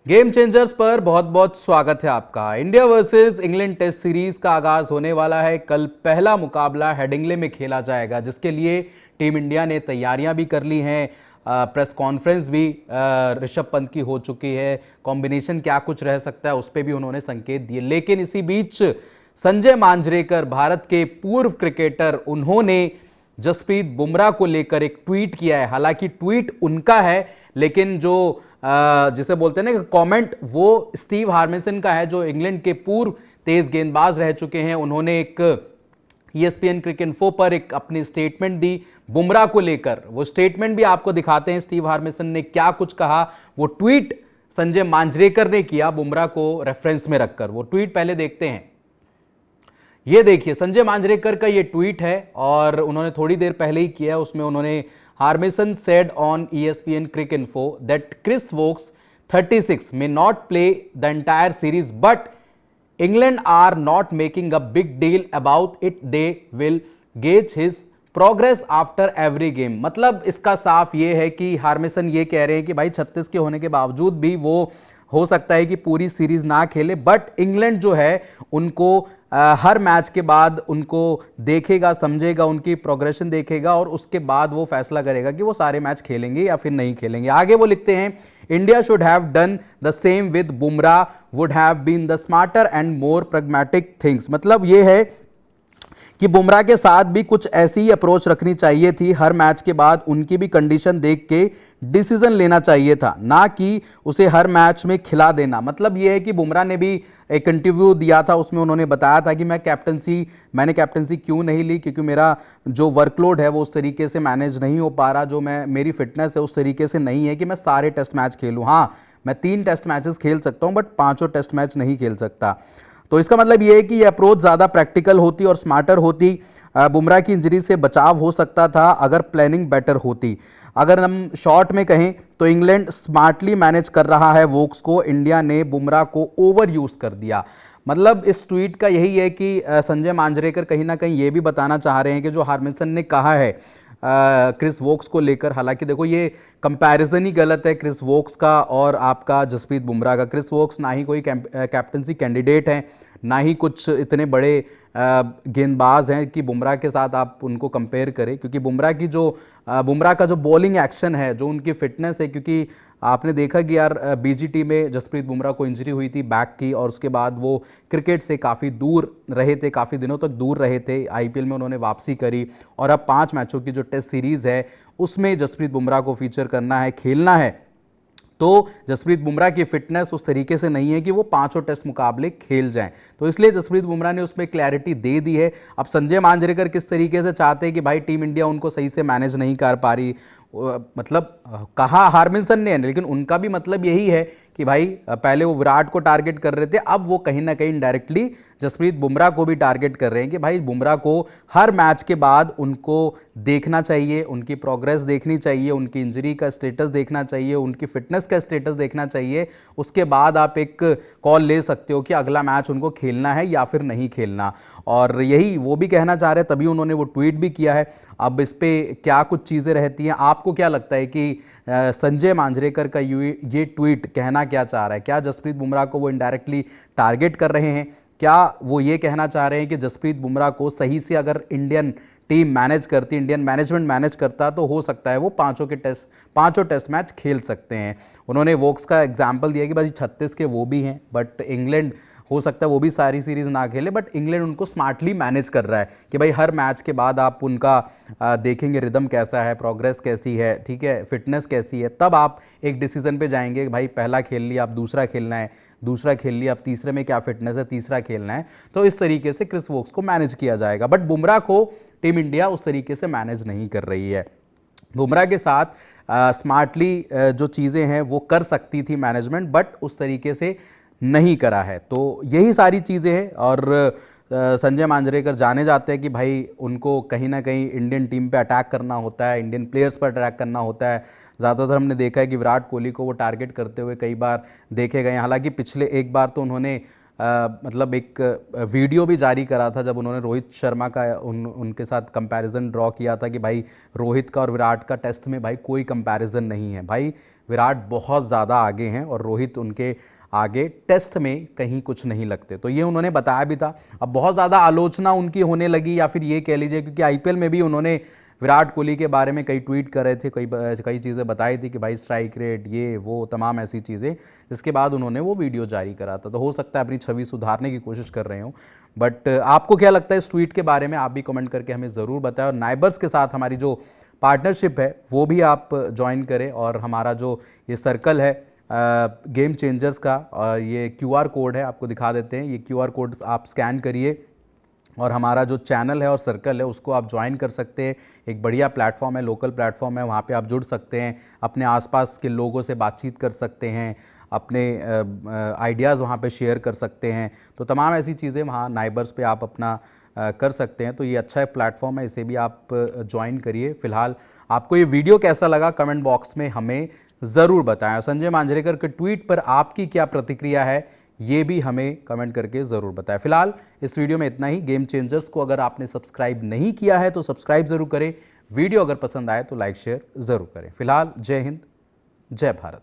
Game changers पर बहुत बहुत स्वागत है आपका। India versus England test series का आगाज होने वाला है। कल पहला मुकाबला हेडिंग्ले में खेला जाएगा, जिसके लिए टीम इंडिया ने तैयारियां भी कर ली हैं। प्रेस कॉन्फ्रेंस भी ऋषभ पंत की हो चुकी है। कॉम्बिनेशन क्या कुछ रह सकता है उस पर भी उन्होंने संकेत दिए। लेकिन इसी बीच संजय मांजरेकर, भारत के पूर्व क्रिकेटर, उन्होंने जसप्रीत बुमराह को लेकर एक ट्वीट किया है। हालांकि ट्वीट उनका है, लेकिन जो जिसे बोलते हैं ना कमेंट, वो स्टीव हार्मिसन का है, जो इंग्लैंड के पूर्व तेज गेंदबाज रह चुके हैं। उन्होंने एक ESPN क्रिकेट इन्फो पर एक अपनी स्टेटमेंट दी बुमराह को लेकर। वो स्टेटमेंट भी आपको दिखाते हैं स्टीव हार्मिसन ने क्या कुछ कहा। वो ट्वीट संजय मांजरेकर ने किया बुमराह को रेफरेंस में रखकर। वो ट्वीट पहले देखते हैं। ये देखिए, संजय मांजरेकर का ये ट्वीट है और उन्होंने थोड़ी देर पहले ही किया है। उसमें उन्होंने Harmison said on ESPN Crick Info that Chris Woakes, 36, may not play the entire series, but England are not making a big deal about it. They will gauge his progress after every game. मतलब इसका साफ ये है कि Harmison ये कह रहे हैं कि भाई 36 के होने के बावजूद भी वो हो सकता है कि पूरी सीरीज ना खेले, बट इंग्लैंड जो है उनको हर मैच के बाद उनको देखेगा, समझेगा, उनकी प्रोग्रेशन देखेगा और उसके बाद वो फैसला करेगा कि वो सारे मैच खेलेंगे या फिर नहीं खेलेंगे। आगे वो लिखते हैं, India should have done the same with Bumrah, would have been the smarter and more pragmatic things. मतलब ये है कि बुमराह के साथ भी कुछ ऐसी ही अप्रोच रखनी चाहिए थी। हर मैच के बाद उनकी भी कंडीशन देख के डिसीजन लेना चाहिए था, ना कि उसे हर मैच में खिला देना। मतलब यह है कि बुमराह ने भी एक इंटरव्यू दिया था, उसमें उन्होंने बताया था कि मैंने कैप्टनसी क्यों नहीं ली, क्योंकि मेरा जो वर्कलोड है वो उस तरीके से मैनेज नहीं हो पा रहा, जो मेरी फिटनेस है उस तरीके से नहीं है कि मैं सारे टेस्ट मैच खेलूँ। हाँ, मैं 3 टेस्ट मैचेस खेल सकता हूँ, बट 5 टेस्ट मैच नहीं खेल सकता। तो इसका मतलब यह है कि यह अप्रोच ज़्यादा प्रैक्टिकल होती और स्मार्टर होती। बुमराह की इंजरी से बचाव हो सकता था अगर प्लानिंग बेटर होती। अगर हम शॉर्ट में कहें तो इंग्लैंड स्मार्टली मैनेज कर रहा है वोक्स को, इंडिया ने बुमराह को ओवर यूज कर दिया। मतलब इस ट्वीट का यही है कि संजय मांजरेकर कहीं ना कहीं ये भी बताना चाह रहे हैं कि जो हार्मिसन ने कहा है क्रिस वोक्स को लेकर, हालांकि देखो ये कंपैरिजन ही गलत है क्रिस वोक्स का और आपका जसप्रीत बुमराह का। क्रिस वोक्स ना ही कोई कैप्टनसी कैंडिडेट हैं, ना ही कुछ इतने बड़े गेंदबाज हैं कि बुमराह के साथ आप उनको कंपेयर करें, क्योंकि बुमराह का जो बॉलिंग एक्शन है, जो उनकी फिटनेस है, क्योंकि आपने देखा कि यार BGT में जसप्रीत बुमराह को इंजरी हुई थी बैक की, और उसके बाद वो क्रिकेट से काफ़ी दूर रहे थे, काफ़ी दिनों तक दूर रहे थे। IPL में उन्होंने वापसी करी और अब 5 मैचों की जो टेस्ट सीरीज़ है उसमें जसप्रीत बुमराह को फीचर करना है, खेलना है। तो जसप्रीत बुमराह की फिटनेस उस तरीके से नहीं है कि वो 5 टेस्ट मुकाबले खेल जाएं, तो इसलिए जसप्रीत बुमराह ने उसमें क्लैरिटी दे दी है। अब संजय मांजरेकर किस तरीके से चाहते हैं कि भाई टीम इंडिया उनको सही से मैनेज नहीं कर पा रही, मतलब कहा हार्मिसन ने, लेकिन उनका भी मतलब यही है कि भाई पहले वो विराट को टारगेट कर रहे थे, अब वो कहीं ना कहीं इनडायरेक्टली जसप्रीत बुमराह को भी टारगेट कर रहे हैं कि भाई बुमराह को हर मैच के बाद उनको देखना चाहिए, उनकी प्रोग्रेस देखनी चाहिए, उनकी इंजरी का स्टेटस देखना चाहिए, उनकी फिटनेस का स्टेटस देखना चाहिए। उसके बाद आप एक कॉल ले सकते हो कि अगला मैच उनको खेलना है या फिर नहीं खेलना। और यही वो भी कहना चाह रहे हैं, तभी उन्होंने वो ट्वीट भी किया है। अब इस पर क्या कुछ चीज़ें रहती हैं, आपको क्या लगता है कि संजय मांजरेकर का ये ट्वीट कहना क्या चाह रहा है? क्या जसप्रीत बुमराह को वो इनडायरेक्टली टारगेट कर रहे हैं? क्या वो ये कहना चाह रहे हैं कि जसप्रीत बुमराह को सही से अगर इंडियन टीम मैनेज करती, इंडियन मैनेजमेंट मैनेज करता, तो हो सकता है वो 5 टेस्ट मैच खेल सकते हैं? उन्होंने वोक्स का एग्जाम्पल दिया कि भाई 36 के वो भी हैं, बट इंग्लैंड हो सकता है वो भी सारी सीरीज ना खेले, बट इंग्लैंड उनको स्मार्टली मैनेज कर रहा है कि भाई हर मैच के बाद आप उनका देखेंगे रिदम कैसा है, प्रोग्रेस कैसी है, ठीक है, फिटनेस कैसी है, तब आप एक डिसीजन पे जाएंगे कि भाई पहला खेल लिया, आप दूसरा खेलना है, दूसरा खेल लिया, अब तीसरे में क्या फिटनेस है, तीसरा खेलना है। तो इस तरीके से क्रिस वोक्स को मैनेज किया जाएगा, बट बुमराह को टीम इंडिया उस तरीके से मैनेज नहीं कर रही है। बुमराह के साथ स्मार्टली जो चीज़ें हैं वो कर सकती थी मैनेजमेंट, बट उस तरीके से नहीं करा है। तो यही सारी चीज़ें हैं और संजय मांजरेकर जाने जाते हैं कि भाई उनको कहीं ना कहीं इंडियन टीम पे अटैक करना होता है, इंडियन प्लेयर्स पर अटैक करना होता है। ज़्यादातर हमने देखा है कि विराट कोहली को वो टारगेट करते हुए कई बार देखे गए। हालांकि पिछले एक बार तो उन्होंने मतलब एक वीडियो भी जारी करा था जब उन्होंने रोहित शर्मा का उनके साथ कंपैरिजन ड्रॉ किया था कि भाई रोहित का और विराट का टेस्ट में भाई कोई कंपैरिजन नहीं है। भाई विराट बहुत ज़्यादा आगे हैं और रोहित उनके आगे टेस्ट में कहीं कुछ नहीं लगते। तो ये उन्होंने बताया भी था। अब बहुत ज़्यादा आलोचना उनकी होने लगी, या फिर ये कह लीजिए, क्योंकि आईपीएल में भी उन्होंने विराट कोहली के बारे में कई ट्वीट कर रहे थे, कई चीज़ें बताई थी कि भाई स्ट्राइक रेट ये वो तमाम ऐसी चीज़ें, जिसके बाद उन्होंने वो वीडियो जारी करा था। तो हो सकता है अपनी छवि सुधारने की कोशिश कर रहे हो। बट आपको क्या लगता है इस ट्वीट के बारे में, आप भी कमेंट करके हमें ज़रूर बताएं। और नाइबर्स के साथ हमारी जो पार्टनरशिप है वो भी आप ज्वाइन करें, और हमारा जो ये सर्कल है गेम चेंजर्स का, ये क्यूआर कोड है, आपको दिखा देते हैं। ये क्यूआर कोड आप स्कैन करिए और हमारा जो चैनल है और सर्कल है उसको आप ज्वाइन कर सकते हैं। एक बढ़िया प्लेटफॉर्म है, लोकल प्लेटफॉर्म है, वहाँ पे आप जुड़ सकते हैं, अपने आसपास के लोगों से बातचीत कर सकते हैं, अपने आइडियाज़ वहाँ पे शेयर कर सकते हैं। तो तमाम ऐसी चीज़ें वहाँ नाइबर्स पे आप अपना कर सकते हैं। तो ये अच्छा प्लेटफॉर्म है, इसे भी आप ज्वाइन करिए। फिलहाल आपको ये वीडियो कैसा लगा कमेंट बॉक्स में हमें ज़रूर बताएं। और संजय मांजरेकर के ट्वीट पर आपकी क्या प्रतिक्रिया है ये भी हमें कमेंट करके ज़रूर बताएं। फिलहाल इस वीडियो में इतना ही। गेम चेंजर्स को अगर आपने सब्सक्राइब नहीं किया है तो सब्सक्राइब ज़रूर करें। वीडियो अगर पसंद आए तो लाइक शेयर ज़रूर करें। फिलहाल जय हिंद, जय भारत।